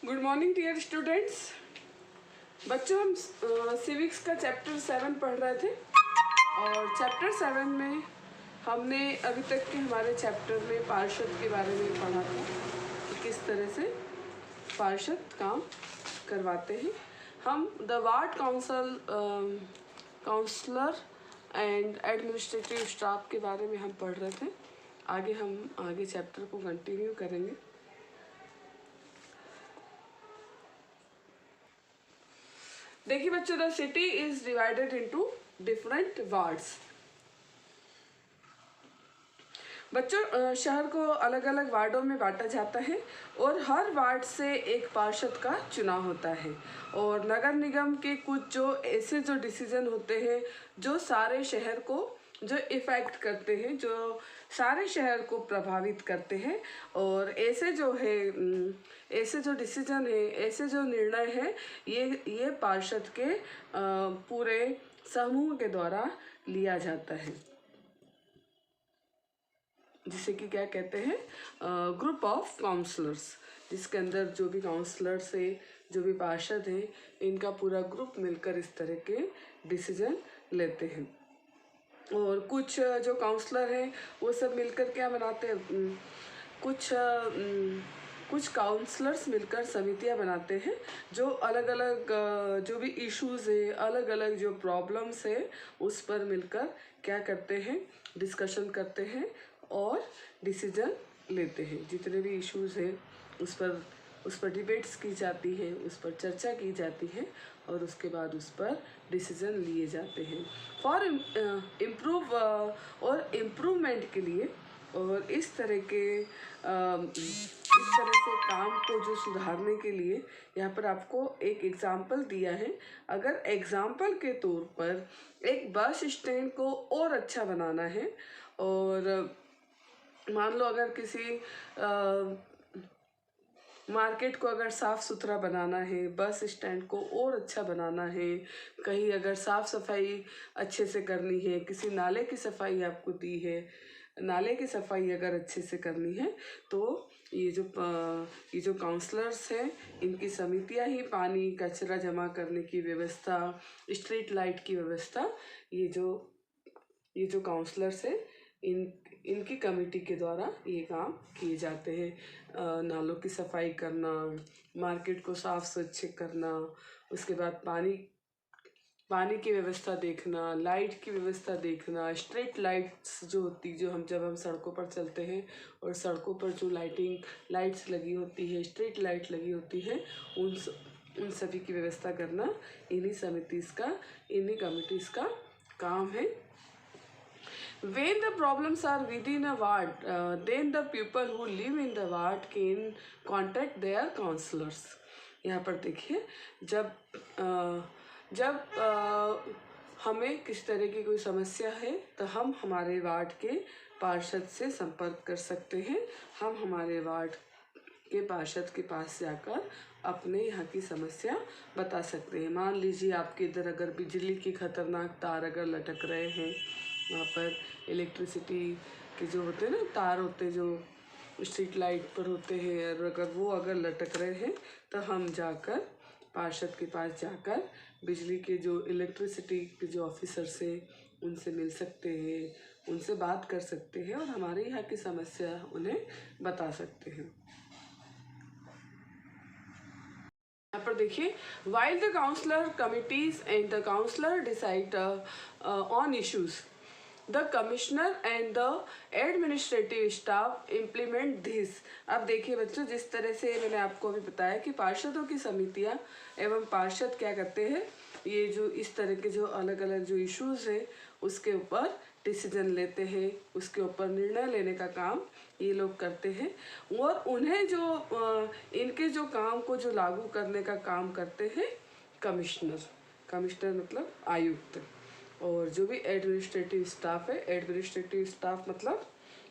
Good morning dear students. बच्चों, हम civics का चैप्टर 7 पढ़ रहे थे और चैप्टर 7 में हमने अभी तक के हमारे चैप्टर में पार्षद के बारे में पढ़ा था कि किस तरह से पार्षद काम करवाते हैं। हम the ward councillor and administrative staff के बारे में हम पढ़ रहे थे। आगे चैप्टर को कंटिन्यू करेंगे। देखिए बच्चों, the city is divided into different wards. बच्चों, शहर को अलग अलग वार्डों में बांटा जाता है और हर वार्ड से एक पार्षद का चुनाव होता है। और नगर निगम के कुछ जो ऐसे जो डिसीजन होते हैं जो सारे शहर को जो इफ़ेक्ट करते हैं, जो सारे शहर को प्रभावित करते हैं, और ऐसे जो है ऐसे जो डिसीजन है, ऐसे जो निर्णय है, ये पार्षद के पूरे समूह के द्वारा लिया जाता है, जिसे कि क्या कहते हैं, ग्रुप ऑफ काउंसलर्स, जिसके अंदर जो भी काउंसलर्स है, जो भी पार्षद हैं, इनका पूरा ग्रुप मिलकर इस तरह के डिसीजन लेते हैं। और कुछ जो काउंसलर हैं वो सब मिलकर क्या बनाते हैं, कुछ काउंसलर्स मिलकर समितियां बनाते हैं जो अलग अलग जो भी इश्यूज़ है, अलग अलग जो प्रॉब्लम्स है, उस पर मिलकर क्या करते हैं, डिस्कशन करते हैं और डिसीजन लेते हैं। जितने भी इश्यूज़ हैं उस पर डिबेट्स की जाती है, उस पर चर्चा की जाती है और उसके बाद उस पर डिसीजन लिए जाते हैं फॉर इम्प्रूव और इम्प्रूवमेंट के लिए। और इस तरह से काम को जो सुधारने के लिए यहाँ पर आपको एक एग्जाम्पल दिया है। अगर एग्जाम्पल के तौर पर एक बस स्टैंड को और अच्छा बनाना है, और मान लो अगर किसी मार्केट को अगर साफ़ सुथरा बनाना है, बस स्टैंड को और अच्छा बनाना है, कहीं अगर साफ़ सफाई अच्छे से करनी है, किसी नाले की सफाई आपको दी है, नाले की सफाई अगर अच्छे से करनी है, तो ये जो काउंसलर्स हैं, इनकी समितियां ही पानी कचरा जमा करने की व्यवस्था, स्ट्रीट लाइट की व्यवस्था, ये जो काउंसलर्स हैं, इनकी कमेटी के द्वारा ये काम किए जाते हैं। नालों की सफाई करना, मार्केट को साफ स्वच्छ करना, उसके बाद पानी की व्यवस्था देखना, लाइट की व्यवस्था देखना, स्ट्रीट लाइट्स जो होती, जब हम सड़कों पर चलते हैं और सड़कों पर जो लाइट्स लगी होती है, स्ट्रीट लाइट लगी होती है, उन सभी की व्यवस्था करना इन्हीं कमिटीज़ का काम है। When the problems are within a ward, then the people who live in the ward can contact their counselors. यहाँ पर देखिए, जब हमें किस तरह की कोई समस्या है तो हम हमारे वार्ड के पार्षद से संपर्क कर सकते हैं। हम हमारे वार्ड के पार्षद के पास जाकर अपने यहाँ की समस्या बता सकते हैं। मान लीजिए आपके इधर अगर बिजली की खतरनाक तार अगर लटक रहे हैं, वहाँ पर इलेक्ट्रिसिटी के जो होते हैं ना तार होते हैं, जो स्ट्रीट लाइट पर होते हैं, और अगर लटक रहे हैं तो हम जाकर पार्षद के पास जाकर बिजली के जो इलेक्ट्रिसिटी के जो ऑफिसर्स हैं उनसे मिल सकते हैं, उनसे बात कर सकते हैं और हमारे यहाँ की समस्या उन्हें बता सकते हैं। यहाँ पर देखिए, while the counselor committees and the counselor decide on issues, the commissioner and the administrative staff implement this। अब देखिए बच्चों, जिस तरह से मैंने आपको अभी बताया कि पार्षदों की समितियां एवं पार्षद क्या करते हैं, ये जो इस तरह के जो अलग अलग जो इश्यूज है उसके ऊपर डिसीजन लेते हैं, उसके ऊपर निर्णय लेने का काम ये लोग करते हैं। और उन्हें इनके जो काम को जो लागू करने का काम करते हैं कमिश्नर मतलब आयुक्त। और जो भी एडमिनिस्ट्रेटिव स्टाफ है, एडमिनिस्ट्रेटिव स्टाफ मतलब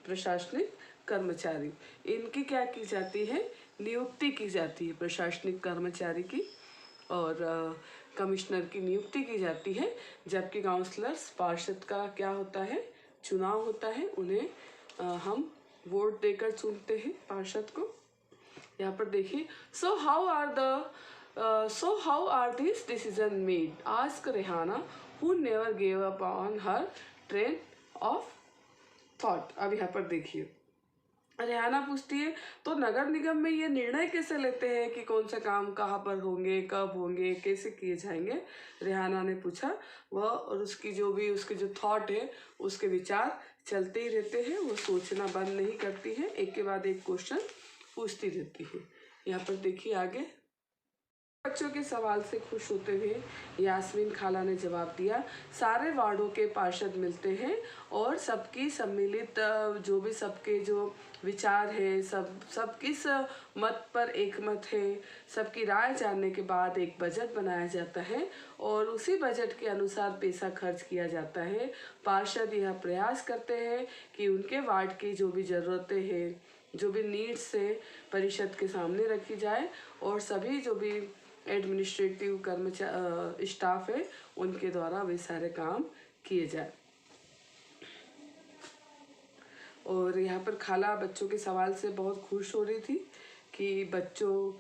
प्रशासनिक कर्मचारी, इनकी क्या की जाती है, नियुक्ति की जाती है प्रशासनिक कर्मचारी की, और कमिश्नर की नियुक्ति की जाती है। जबकि काउंसलर्स पार्षद का क्या होता है, चुनाव होता है, उन्हें हम वोट देकर चुनते हैं पार्षद को। यहाँ पर देखिए, so how are this decision made, ask Rehana who never gave up on her train of thought. अब यहाँ पर देखिए, रेहाना पूछती है तो नगर निगम में ये निर्णय कैसे लेते हैं कि कौन से काम कहाँ पर होंगे, कब होंगे, कैसे किए जाएंगे। रेहाना ने पूछा वह, और उसके जो थॉट है, उसके विचार चलते ही रहते हैं, वो सोचना बंद नहीं करती है, एक के बाद एक क्वेश्चन पूछती रहती है। यहाँ पर देखिए आगे, बच्चों के सवाल से खुश होते हुए यास्मीन खाला ने जवाब दिया, सारे वार्डों के पार्षद मिलते हैं और सबकी सम्मिलित सबके जो विचार है, सब किस मत पर एक मत है, सबकी राय जानने के बाद एक बजट बनाया जाता है और उसी बजट के अनुसार पैसा खर्च किया जाता है। पार्षद यह प्रयास करते हैं कि उनके वार्ड की जो भी ज़रूरतें हैं, जो भी नीड्स है, परिषद के सामने रखी जाए और सभी जो भी एडमिनिस्ट्रेटिव कर्मचारी स्टाफ है उनके द्वारा वे सारे काम किए जाए। और यहाँ पर खाला बच्चों के सवाल से बहुत खुश हो रही थी कि बच्चों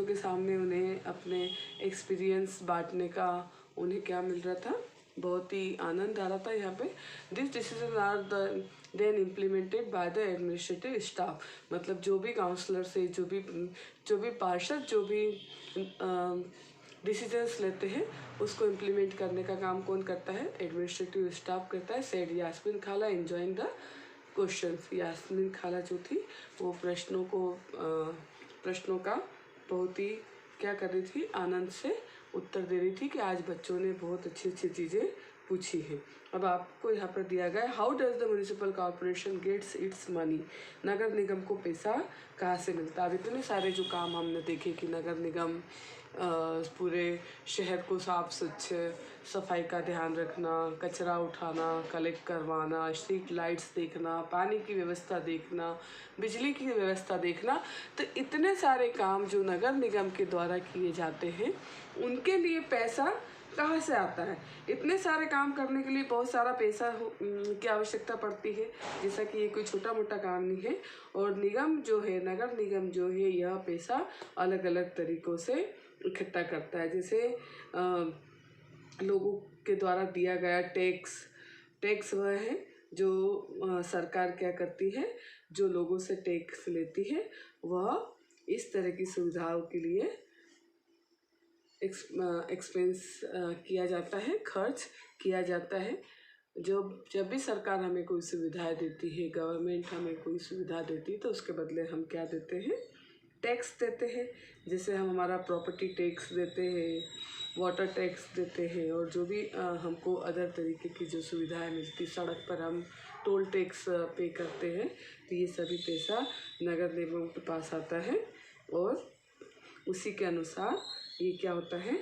के सामने उन्हें अपने एक्सपीरियंस बांटने का उन्हें क्या मिल रहा था, बहुत ही आनंद आ रहा था। यहाँ पे this decision are then implemented by the administrative staff, मतलब जो भी काउंसलर से जो भी पार्षद जो भी डिसीजंस लेते हैं उसको इम्प्लीमेंट करने का काम कौन करता है, एडमिनिस्ट्रेटिव स्टाफ करता है। सेड यास्मीन खाला एंजॉइंग द क्वेश्चंस, यास्मीन खाला जो थी वो प्रश्नों का बहुत ही क्या कर रही थी, आनंद से उत्तर दे रही थी कि आज बच्चों ने बहुत अच्छी अच्छी चीज़ें पूछी हैं। अब आपको यहाँ पर दिया गया, how does the municipal corporation gets its money, नगर निगम को पैसा कहाँ से मिलता है। अब इतने सारे जो काम हमने देखे कि नगर निगम पूरे शहर को साफ स्वच्छ, सफाई का ध्यान रखना, कचरा उठाना, कलेक्ट करवाना, स्ट्रीट लाइट्स देखना, पानी की व्यवस्था देखना, बिजली की व्यवस्था देखना, तो इतने सारे काम जो नगर निगम के द्वारा किए जाते हैं उनके लिए पैसा कहाँ से आता है। इतने सारे काम करने के लिए बहुत सारा पैसा की आवश्यकता पड़ती है, जैसा कि ये कोई छोटा मोटा काम नहीं है। और निगम जो है, नगर निगम जो है, यह पैसा अलग अलग तरीक़ों से इकट्ठा करता है। जैसे लोगों के द्वारा दिया गया टैक्स वह है जो सरकार क्या करती है, जो लोगों से टैक्स लेती है वह इस तरह की सुविधाओं के लिए एक्सपेंस किया जाता है, खर्च किया जाता है। जब भी सरकार हमें कोई सुविधाएं देती है, गवर्नमेंट हमें कोई सुविधा देती है, तो उसके बदले हम क्या देते हैं, टैक्स देते हैं। जैसे हम हमारा प्रॉपर्टी टैक्स देते हैं, वाटर टैक्स देते हैं, और जो भी हमको अदर तरीके की जो सुविधाएं मिलती, सड़क पर हम टोल टैक्स पे करते हैं, तो ये सभी पैसा नगर निगम के पास आता है और उसी के अनुसार ये क्या होता है,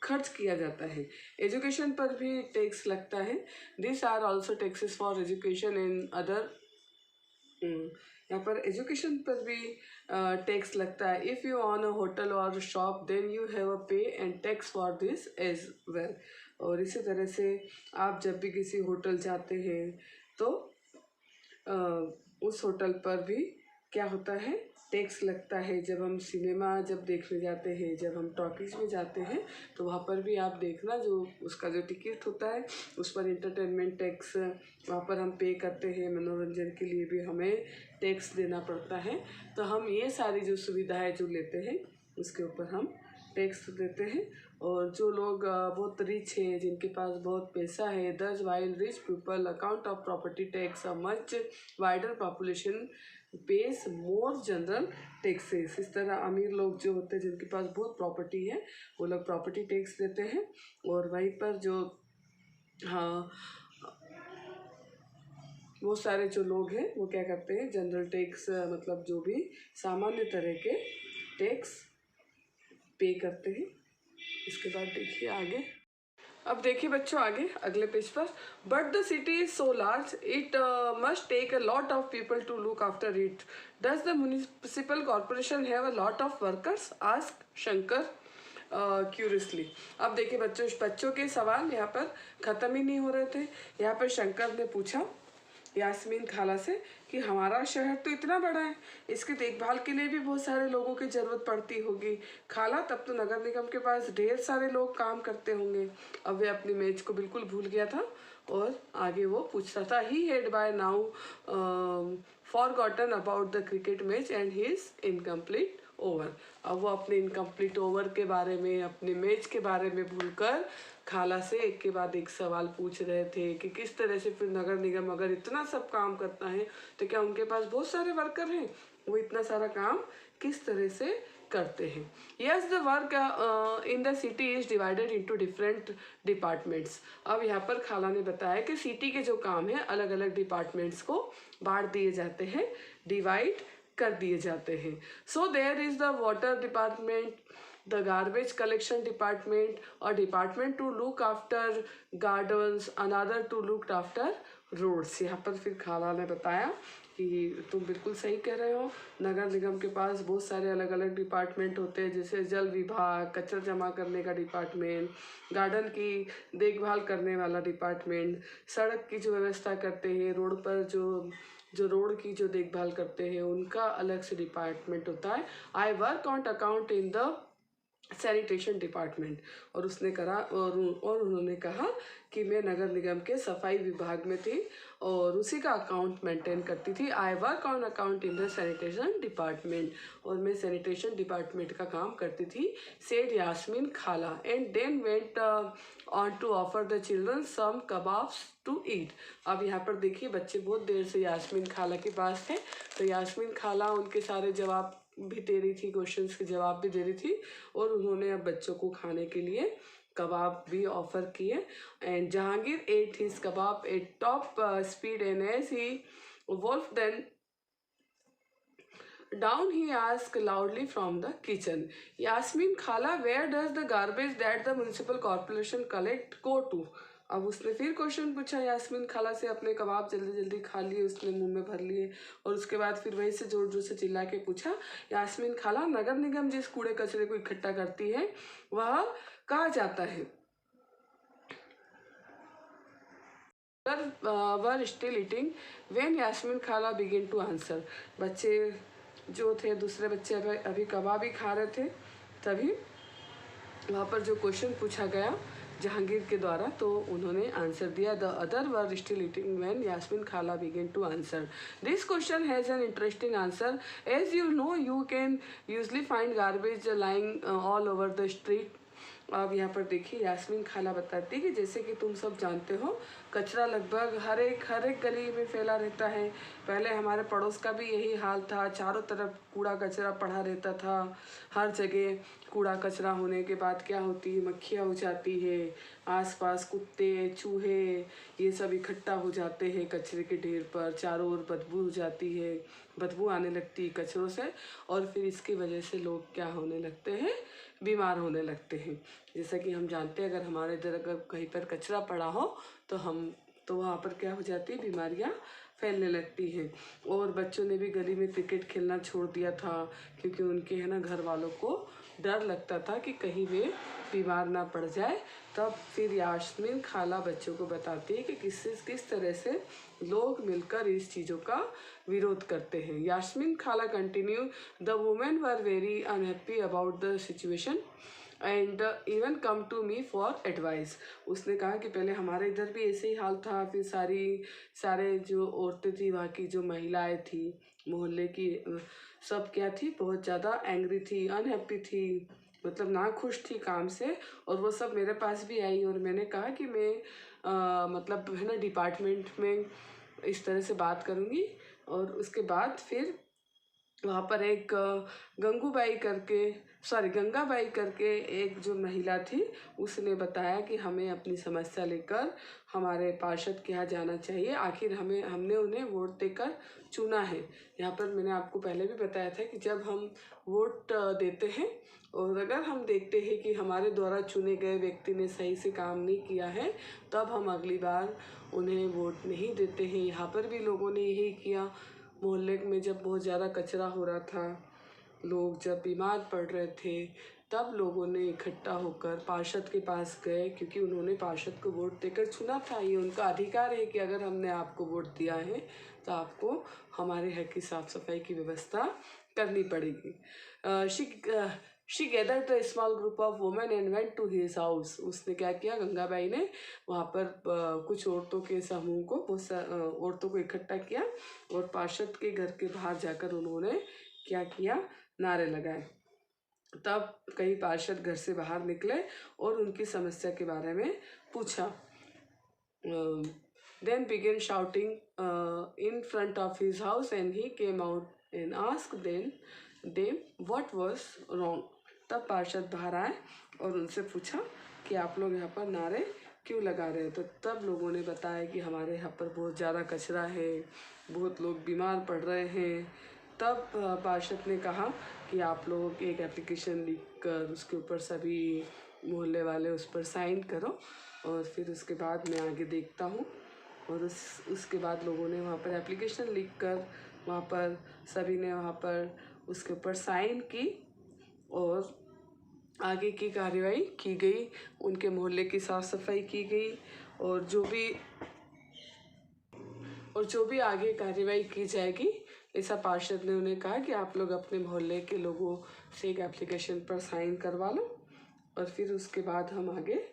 खर्च किया जाता है। एजुकेशन पर भी टैक्स लगता है। This are also taxes for education and other, यहाँ पर एजुकेशन पर भी टैक्स लगता है। If you own a hotel or shop then you have a pay and tax for this as well. और इसी तरह से आप जब भी किसी होटल जाते हैं तो उस होटल पर भी क्या होता है, टैक्स लगता है। जब हम सिनेमा देखने जाते हैं, जब हम टॉकीज में जाते हैं, तो वहाँ पर भी आप देखना जो उसका जो टिकट होता है उस पर इंटरटेनमेंट टैक्स वहाँ पर हम पे करते हैं। मनोरंजन के लिए भी हमें टैक्स देना पड़ता है। तो हम ये सारी जो सुविधाएं जो लेते हैं उसके ऊपर हम टैक्स देते हैं। और जो लोग बहुत रिच हैं, जिनके पास बहुत पैसा है, दस while rich people account of property tax a much wider population page more general taxes. इस तरह अमीर लोग जो होते हैं, जिनके पास बहुत प्रॉपर्टी है, वो लोग प्रॉपर्टी टैक्स देते हैं। और वहीं पर जो वो सारे जो लोग हैं वो क्या करते हैं, जनरल टैक्स मतलब जो भी सामान्य तरह के टैक्स पे करते हैं। इसके बाद देखिए आगे, अब देखिए बच्चों आगे अगले पेज पर, but the city is so large it must take a lot of people to look after it, does the municipal corporation have a lot of workers, ask Shankar curiously. अब देखिए बच्चों के सवाल यहाँ पर ख़त्म ही नहीं हो रहे थे। यहाँ पर शंकर ने पूछा यास्मीन खाला से कि हमारा शहर तो इतना बड़ा है, इसकी देखभाल के लिए भी बहुत सारे लोगों की ज़रूरत पड़ती होगी खाला, तब तो नगर निगम के पास ढेर सारे लोग काम करते होंगे। अब वे अपनी मैच को बिल्कुल भूल गया था और आगे वो पूछ रहा था, he had by now forgotten about the cricket match and his incomplete over. अब वो अपने इनकम्प्लीट ओवर के बारे में, अपने मैच के बारे में भूलकर खाला से एक के बाद एक सवाल पूछ रहे थे कि किस तरह से फिर नगर निगम अगर इतना सब काम करता है तो क्या उनके पास बहुत सारे वर्कर हैं, वो इतना सारा काम किस तरह से करते हैं। Yes, the work in the city is divided into different departments. अब यहाँ पर खाला ने बताया कि सिटी के जो काम है अलग अलग डिपार्टमेंट्स को बांट दिए जाते हैं, डिवाइड कर दिए जाते हैं। So there is the water department, the garbage collection department, और department to look after gardens, another to look after roads. यहाँ पर फिर खाला ने बताया कि तुम बिल्कुल सही कह रहे हो, नगर निगम के पास बहुत सारे अलग अलग डिपार्टमेंट होते हैं, जैसे जल विभाग, कचरा जमा करने का डिपार्टमेंट, गार्डन की देखभाल करने वाला डिपार्टमेंट, सड़क की जो व्यवस्था करते हैं, रोड पर जो रोड की जो देखभाल करते हैं उनका अलग से डिपार्टमेंट होता है। I work on account in the sanitation department. और उसने करा और उन्होंने कहा कि मैं नगर निगम के सफाई विभाग में थी और उसी का अकाउंट मेंटेन करती थी। I work on account in the sanitation department, और मैं सैनिटेशन डिपार्टमेंट का काम करती थी, said Yasmin Khala, and then went on to offer the children some kebabs to eat. अब यहाँ पर देखिए बच्चे बहुत देर से यास्मीन खाला के पास थे, तो यास्मीन खाला उनके सारे जवाब भी दे रही थी, क्वेश्चंस के जवाब भी दे रही थी, और उन्होंने अब बच्चों को खाने के लिए कबाब भी ऑफर किए। And Jahangir ate his kebab at top speed and as he wolf then down he asked loudly from the kitchen, Yasmin Khala, where does the garbage that the municipal corporation collect go to? अब उसने फिर question पूछा यास्मीन खाला से, अपने कबाब जल्दी जल्दी खा लिए, उसने मुंह में भर लिए, और उसके बाद फिर वहीं से जोर जोर से चिल्ला के पूछा, यास्मीन खाला, नगर निगम जिस कूड़े कचरे को इकट्ठा करती है वह कहाँ जाता है? Were still eating when Yasmin Khala begin to answer. बच्चे जो थे, दूसरे बच्चे अभी कबाब ही खा रहे थे, तभी वहाँ पर जो क्वेश्चन पूछा गया जहांगीर के द्वारा, तो उन्होंने आंसर दिया, the other were still eating when Yasmin Khala begin to answer. This question has an interesting answer, as you know you can usually find garbage lying all over the street. अब यहाँ पर देखिए यास्मीन खाला बताती है कि जैसे कि तुम सब जानते हो, कचरा लगभग हर एक गली में फैला रहता है। पहले हमारे पड़ोस का भी यही हाल था, चारों तरफ कूड़ा कचरा पड़ा रहता था, हर जगह कूड़ा कचरा होने के बाद क्या होती है, मक्खियाँ हो जाती है, आसपास कुत्ते चूहे ये सब इकट्ठा हो जाते हैं कचरे के ढेर पर, चारों ओर बदबू हो जाती है, बदबू आने लगती है कचरों से, और फिर इसकी वजह से लोग क्या होने लगते हैं, बीमार होने लगते हैं। जैसा कि हम जानते हैं, अगर हमारे इधर अगर कहीं पर कचरा पड़ा हो तो वहाँ पर क्या हो जाती है, बीमारियाँ फैलने लगती हैं। और बच्चों ने भी गली में क्रिकेट खेलना छोड़ दिया था, क्योंकि उनके है ना घर वालों को डर लगता था कि कहीं वे बीमार ना पड़ जाए। तब फिर यास्मीन खाला बच्चों को बताती है कि किस तरह से लोग मिलकर इस चीज़ों का विरोध करते हैं। Yasmin Khala continue, the women were very unhappy about the situation and even come to me for advice. उसने कहा कि पहले हमारे इधर भी ऐसे ही हाल था, फिर सारे जो औरतें थी, वहाँ की जो महिलाएं थी मोहल्ले की, सब क्या थी, बहुत ज़्यादा एंग्री थी, अनहैप्पी थी, मतलब ना खुश थी काम से, और वो सब मेरे पास भी आई, और मैंने कहा कि मैं मतलब है ना डिपार्टमेंट में इस तरह से बात करूँगी। और उसके बाद फिर वहाँ पर एक गंगाबाई करके एक जो महिला थी, उसने बताया कि हमें अपनी समस्या लेकर हमारे पार्षद के यहाँ जाना चाहिए, आखिर हमने उन्हें वोट देकर चुना है। यहाँ पर मैंने आपको पहले भी बताया था कि जब हम वोट देते हैं और अगर हम देखते हैं कि हमारे द्वारा चुने गए व्यक्ति ने सही से काम नहीं किया है, तब हम अगली बार उन्हें वोट नहीं देते हैं। यहाँ पर भी लोगों ने यही किया। मोहल्ले में जब बहुत ज़्यादा कचरा हो रहा था, लोग जब बीमार पड़ रहे थे, तब लोगों ने इकट्ठा होकर पार्षद के पास गए, क्योंकि उन्होंने पार्षद को वोट देकर चुना था। ये उनका अधिकार है कि अगर हमने आपको वोट दिया है तो आपको हमारे हक की साफ सफाई की व्यवस्था करनी पड़ेगी। She gathered the small group of women and went to his house. उसने क्या किया, गंगाबाई ने वहाँ पर कुछ औरतों के समूह को, औरतों को इकट्ठा किया और पार्षद के घर के बाहर जाकर उन्होंने क्या किया, नारे लगाए। तब कई पार्षद घर से बाहर निकले और उनकी समस्या के बारे में पूछा। Then began shouting in front of his house and he came out and asked them what was wrong. तब पार्षद बाहर आए और उनसे पूछा कि आप लोग यहाँ पर नारे क्यों लगा रहे हैं। तो तब लोगों ने बताया कि हमारे यहाँ पर बहुत ज़्यादा कचरा है, बहुत लोग बीमार पड़ रहे हैं। तब पार्षद ने कहा कि आप लोग एक एप्लीकेशन लिख कर उसके ऊपर सभी मोहल्ले वाले उस पर साइन करो और फिर उसके बाद मैं आगे देखता हूँ। और उसके बाद लोगों ने वहाँ पर एप्लीकेशन लिख कर वहाँ पर सभी ने वहाँ पर उसके ऊपर साइन की और आगे की कार्रवाई की गई। उनके मोहल्ले की साफ सफाई की गई और जो भी आगे कार्रवाई की जाएगी, ऐसा पार्षद ने उन्हें कहा कि आप लोग अपने मोहल्ले के लोगों से एक एप्लीकेशन पर साइन करवा लो और फिर उसके बाद हम आगे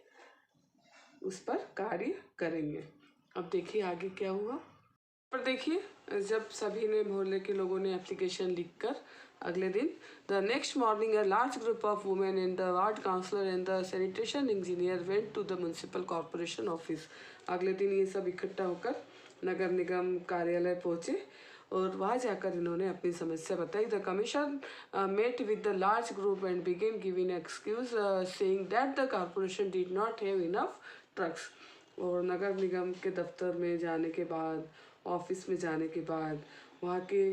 उस पर कार्य करेंगे। अब देखिए आगे क्या हुआ। पर देखिए, जब सभी ने मोहल्ले के लोगों ने एप्लीकेशन लिखकर अगले दिन, the next morning a large group of women and the ward councillor and the sanitation engineer went to the municipal corporation office. अगले दिन ये सब इकट्ठा होकर नगर निगम कार्यालय पहुंचे और वहाँ जाकर इन्होंने अपनी समस्या बताई। The commission met with the large group and began giving excuse saying that the corporation did not have enough trucks. और नगर निगम के दफ्तर में जाने के बाद, ऑफिस में जाने के बाद, वहाँ के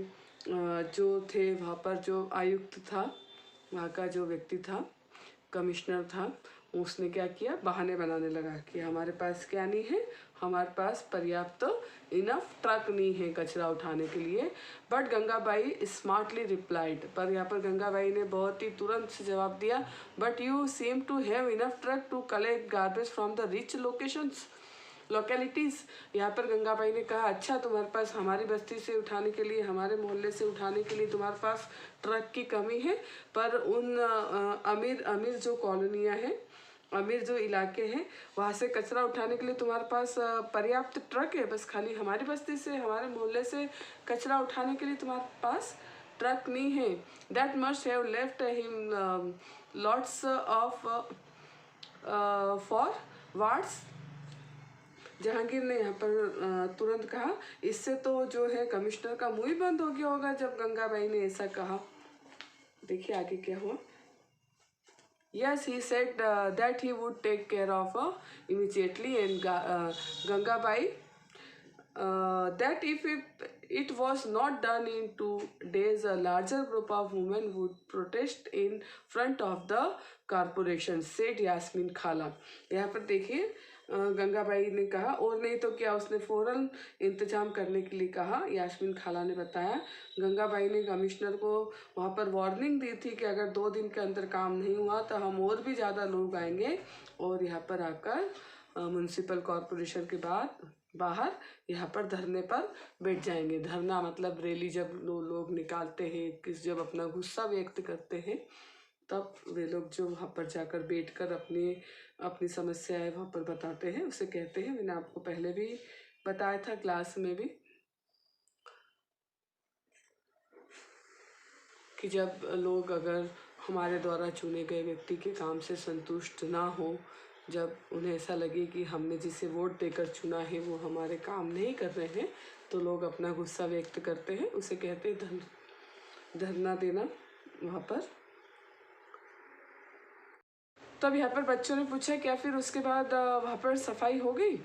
जो थे, वहाँ पर जो आयुक्त था, वहाँ का जो व्यक्ति था, कमिश्नर था, उसने क्या किया, बहाने बनाने लगा कि हमारे पास क्या नहीं है, हमारे पास पर्याप्त इनफ ट्रक नहीं है कचरा उठाने के लिए। बट गंगाबाई स्मार्टली रिप्लाइड, पर यहाँ पर गंगाबाई ने बहुत ही तुरंत से जवाब दिया, but you seem to have enough truck to collect garbage from the rich localities. यहाँ पर गंगाबाई ने कहा, अच्छा तुम्हारे पास हमारी बस्ती से उठाने के लिए, हमारे मोहल्ले से उठाने के लिए तुम्हारे पास ट्रक की कमी है, पर उन अमीर जो कॉलोनियाँ हैं, अमीर जो इलाके हैं, वहाँ से कचरा उठाने के लिए तुम्हारे पास पर्याप्त ट्रक है, बस खाली हमारी बस्ती से, हमारे मोहल्ले से कचरा उठाने के लिए तुम्हारे पास ट्रक नहीं है। That must have left him lots of for wards. Jahangir ने यहाँ पर तुरंत कहा, इससे तो जो है कमिश्नर का मुंह ही बंद हो गया होगा जब गंगाबाई ने ऐसा कहा। देखिए आगे क्या हुआ। Yes, he said that he would take care of immediately, and Gangabai that if it was not done in 2 days, a larger group of women would protest in front of the corporation, said Yasmin खाला। यहाँ पर देखिए गंगाबाई ने कहा, और नहीं तो क्या, उसने फौरन इंतजाम करने के लिए कहा। यास्मीन खाला ने बताया, गंगाबाई ने कमिश्नर को वहाँ पर वार्निंग दी थी कि अगर 2 दिन के अंदर काम नहीं हुआ तो हम और भी ज़्यादा लोग आएंगे और यहाँ पर आकर म्यूनसिपल कॉरपोरेशन के बाहर यहाँ पर धरने पर बैठ जाएंगे। धरना मतलब रैली, जब लोग निकालते हैं, जब अपना गुस्सा व्यक्त करते हैं, तब वे लोग जो वहाँ पर जाकर बैठकर अपनी समस्याएं वहाँ पर बताते हैं, उसे कहते हैं। मैंने आपको पहले भी बताया था क्लास में भी कि जब लोग अगर हमारे द्वारा चुने गए व्यक्ति के काम से संतुष्ट ना हो, जब उन्हें ऐसा लगे कि हमने जिसे वोट देकर चुना है वो हमारे काम नहीं कर रहे हैं, तो लोग अपना गुस्सा व्यक्त करते हैं, उसे कहते हैं धरना देना वहाँ पर। तब यहाँ पर बच्चों ने पूछा क्या फिर उसके बाद वहाँ पर सफाई हो गई?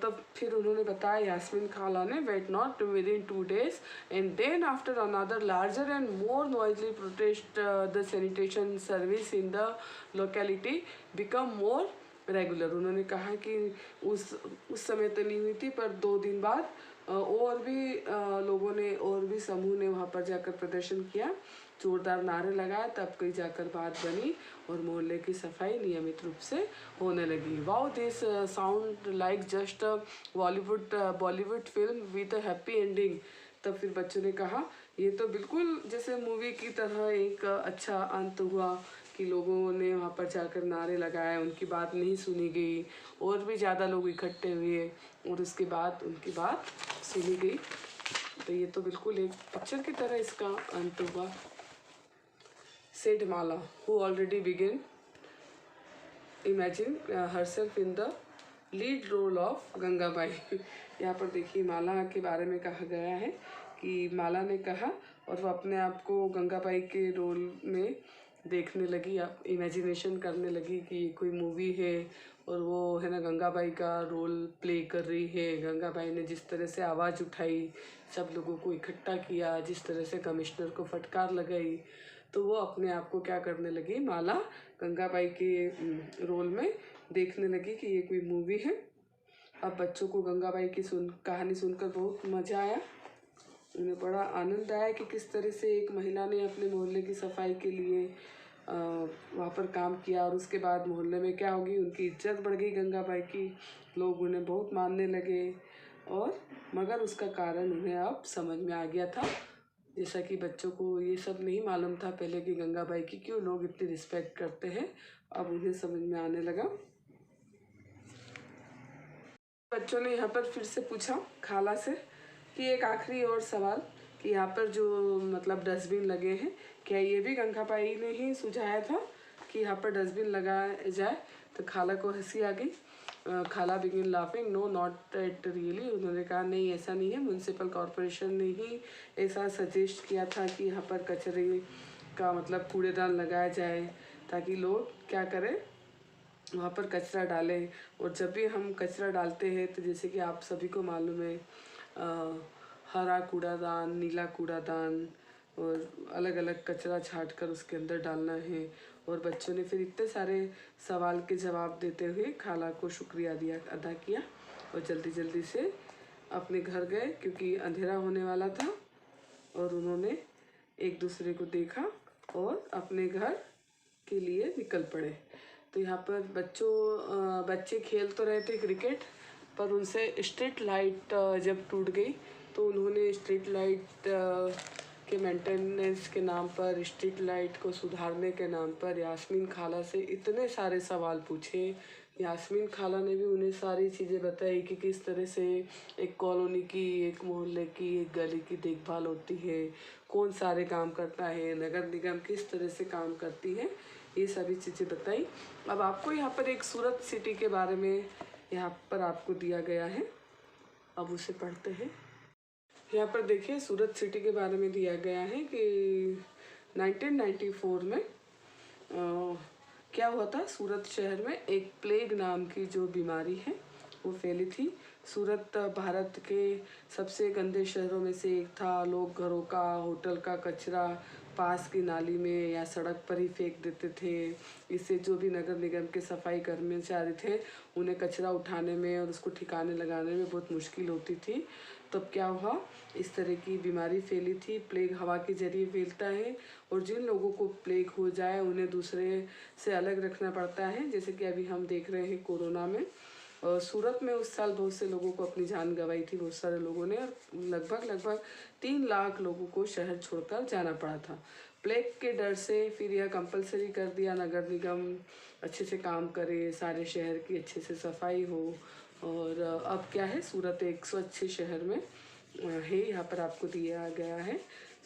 तब फिर उन्होंने बताया, यास्मीन खाला ने, wait not within 2 days and then after another larger and more noisily protest the sanitation service in the locality become more regular. उन्होंने कहा कि उस समय तो नहीं हुई थी, पर 2 दिन बाद और भी लोगों ने और भी समूह ने वहाँ पर जाकर प्रदर्शन किया, जोरदार नारे लगाए, तब कहीं जाकर बात बनी और मोहल्ले की सफाई नियमित रूप से होने लगी। Wow, this sound like just Bollywood film with a happy ending. तब फिर बच्चों ने कहा ये तो बिल्कुल जैसे मूवी की तरह एक अच्छा अंत हुआ कि लोगों ने वहाँ पर जाकर नारे लगाए, उनकी बात नहीं सुनी गई, और भी ज़्यादा लोग इकट्ठे हुए और उसके बाद उनकी बात सुनी गई। तो ये तो बिल्कुल एक पिक्चर की तरह इसका अंत हुआ। Said Mala, who already began imagine herself in the lead role of Gangabai. यहाँ पर देखिए माला के बारे में कहा गया है कि माला ने कहा और वो अपने आप को गंगाबाई के रोल में देखने लगी, इमेजिनेशन करने लगी कि ये कोई मूवी है और वो है ना गंगाबाई का रोल प्ले कर रही है। गंगाबाई ने जिस तरह से आवाज़ उठाई, सब लोगों को इकट्ठा किया, जिस तरह से कमिश्नर को फटकार लगाई, तो वो अपने आप को क्या करने लगी, माला गंगाबाई के रोल में देखने लगी कि ये कोई मूवी है। अब बच्चों को गंगाबाई की कहानी सुनकर बहुत मज़ा आया, उन्हें बड़ा आनंद आया कि किस तरह से एक महिला ने अपने मोहल्ले की सफाई के लिए वहाँ पर काम किया और उसके बाद मोहल्ले में क्या होगी, उनकी इज्जत बढ़ गई गंगाबाई की, लोग उन्हें बहुत मानने लगे। और मगर उसका कारण उन्हें अब समझ में आ गया था, जैसा कि बच्चों को ये सब नहीं मालूम था पहले कि गंगाबाई की क्यों लोग इतनी रिस्पेक्ट करते हैं, अब उन्हें समझ में आने लगा। बच्चों ने यहाँ पर फिर से पूछा खाला से कि एक आखिरी और सवाल कि यहाँ पर जो मतलब डस्टबिन लगे हैं, क्या ये भी गंगाबाई ने ही सुझाया था कि यहाँ पर डस्टबिन लगाया जाए? तो खाला को हंसी आ गई। Khala begin laughing, no not at really. उन्होंने कहा नहीं ऐसा नहीं है, म्यूनसिपल कॉरपोरेशन ने ही ऐसा सजेस्ट किया था कि यहाँ पर कचरे का मतलब कूड़ेदान लगाया जाए ताकि लोग क्या करें, वहाँ पर कचरा डालें। और जब भी हम कचरा डालते हैं तो जैसे कि आप सभी को मालूम है हरा कूड़ादान, नीला कूड़ादान और अलग अलग कचरा छांट कर उसके अंदर डालना है। और बच्चों ने फिर इतने सारे सवाल के जवाब देते हुए खाला को शुक्रिया अदा किया और जल्दी जल्दी से अपने घर गए क्योंकि अंधेरा होने वाला था। और उन्होंने एक दूसरे को देखा और अपने घर के लिए निकल पड़े। तो यहाँ पर बच्चे खेल तो रहे थे क्रिकेट, पर उनसे स्ट्रीट लाइट जब टूट गई तो उन्होंने स्ट्रीट लाइट के मेंटेनेंस के नाम पर, स्ट्रीट लाइट को सुधारने के नाम पर यास्मीन खाला से इतने सारे सवाल पूछे। यास्मीन खाला ने भी उन्हें सारी चीज़ें बताई कि किस तरह से एक कॉलोनी की, एक मोहल्ले की, एक गली की देखभाल होती है, कौन सारे काम करता है, नगर निगम किस तरह से काम करती है, ये सभी चीज़ें बताई। अब आपको यहाँ पर एक सूरत सिटी के बारे में यहाँ पर आपको दिया गया है, अब उसे पढ़ते हैं। यहाँ पर देखिए सूरत सिटी के बारे में दिया गया है कि 1994 में क्या हुआ था, सूरत शहर में एक प्लेग नाम की जो बीमारी है वो फैली थी। सूरत भारत के सबसे गंदे शहरों में से एक था। लोग घरों का, होटल का कचरा पास की नाली में या सड़क पर ही फेंक देते थे। इससे जो भी नगर निगम के सफाई कर्मचारी थे उन्हें कचरा उठाने में और उसको ठिकाने लगाने में बहुत मुश्किल होती थी। तब क्या हुआ, इस तरह की बीमारी फैली थी। प्लेग हवा के जरिए फैलता है और जिन लोगों को प्लेग हो जाए उन्हें दूसरे से अलग रखना पड़ता है, जैसे कि अभी हम देख रहे हैं कोरोना में। और सूरत में उस साल बहुत से लोगों को अपनी जान गंवाई थी, बहुत सारे लोगों ने, और लगभग 3 लाख लोगों को शहर छोड़कर जाना पड़ा था। प्लेग के डर से फिर यह कंपलसरी कर दिया नगर निगम अच्छे से काम करे, सारे शहर की अच्छे से सफाई हो। और अब क्या है, सूरत एक स्वच्छ शहर में है। यहाँ पर आपको दिया गया है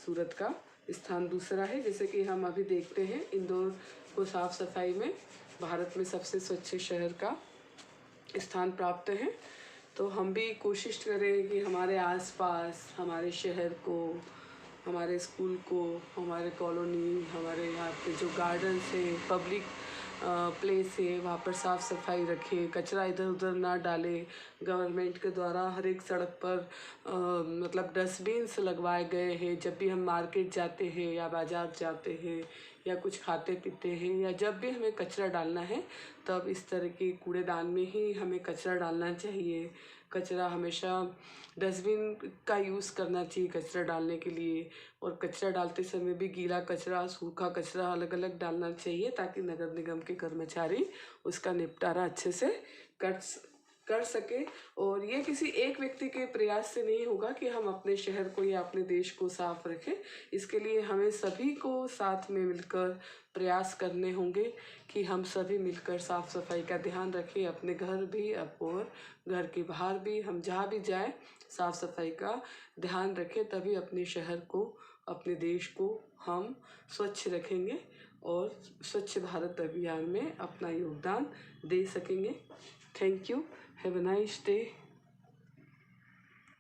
सूरत का स्थान दूसरा है। जैसे कि हम अभी देखते हैं इंदौर को साफ सफाई में भारत में सबसे स्वच्छ शहर का स्थान प्राप्त है। तो हम भी कोशिश करें कि हमारे आसपास, हमारे शहर को, हमारे स्कूल को, हमारे कॉलोनी, हमारे यहाँ पे जो गार्डन्स है, पब्लिक प्लेस है, वहाँ पर साफ़ सफाई रखें, कचरा इधर उधर ना डालें। गवर्नमेंट के द्वारा हर एक सड़क पर मतलब डस्टबिन्स लगवाए गए हैं। जब भी हम मार्केट जाते हैं या बाज़ार जाते हैं या कुछ खाते पीते हैं या जब भी हमें कचरा डालना है तब इस तरह के कूड़ेदान में ही हमें कचरा डालना चाहिए। कचरा हमेशा डस्टबिन का यूज़ करना चाहिए कचरा डालने के लिए, और कचरा डालते समय भी गीला कचरा सूखा कचरा अलग अलग डालना चाहिए ताकि नगर निगम के कर्मचारी उसका निपटारा अच्छे से कर सके। और ये किसी एक व्यक्ति के प्रयास से नहीं होगा कि हम अपने शहर को या अपने देश को साफ रखें। इसके लिए हमें सभी को साथ में मिलकर प्रयास करने होंगे कि हम सभी मिलकर साफ सफाई का ध्यान रखें, अपने घर भी और घर के बाहर भी, हम जहाँ भी जाएं साफ सफाई का ध्यान रखें, तभी अपने शहर को अपने देश को हम स्वच्छ रखेंगे और स्वच्छ भारत अभियान में अपना योगदान दे सकेंगे। Thank you. Have a nice day.